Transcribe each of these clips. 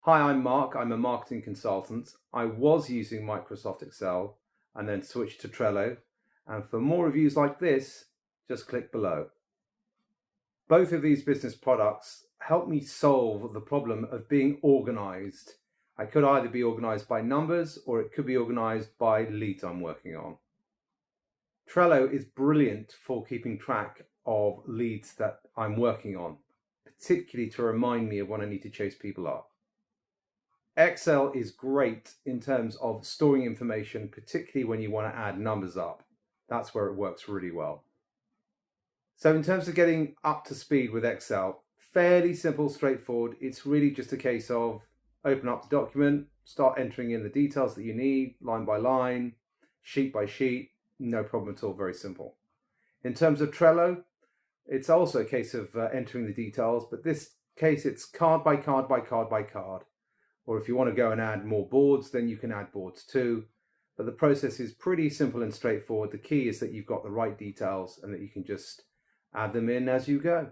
Hi, I'm Mark. I'm a marketing consultant. I was using Microsoft Excel and then switched to Trello. And for more reviews like this, just click below. Both of these business products help me solve the problem of being organized. I could either be organized by numbers or it could be organized by leads I'm working on. Trello is brilliant for keeping track of leads that I'm working on, particularly to remind me of when I need to chase people up. Excel is great in terms of storing information, particularly when you want to add numbers up. That's where it works really well. So in terms of getting up to speed with Excel, fairly simple, straightforward. It's really just a case of open up the document, start entering in the details that you need, line by line, sheet by sheet, no problem at all, very simple. In terms of Trello, it's also a case of entering the details, but this case it's card by card by card by card. Or if you want to go and add more boards, then you can add boards too. But the process is pretty simple and straightforward. The key is that you've got the right details and that you can just add them in as you go.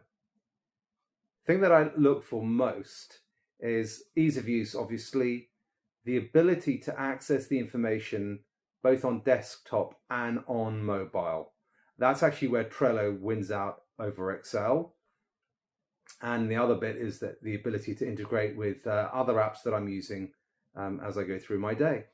The thing that I look for most is ease of use, obviously, the ability to access the information both on desktop and on mobile. That's actually where Trello wins out over Excel. And the other bit is that the ability to integrate with other apps that I'm using as I go through my day.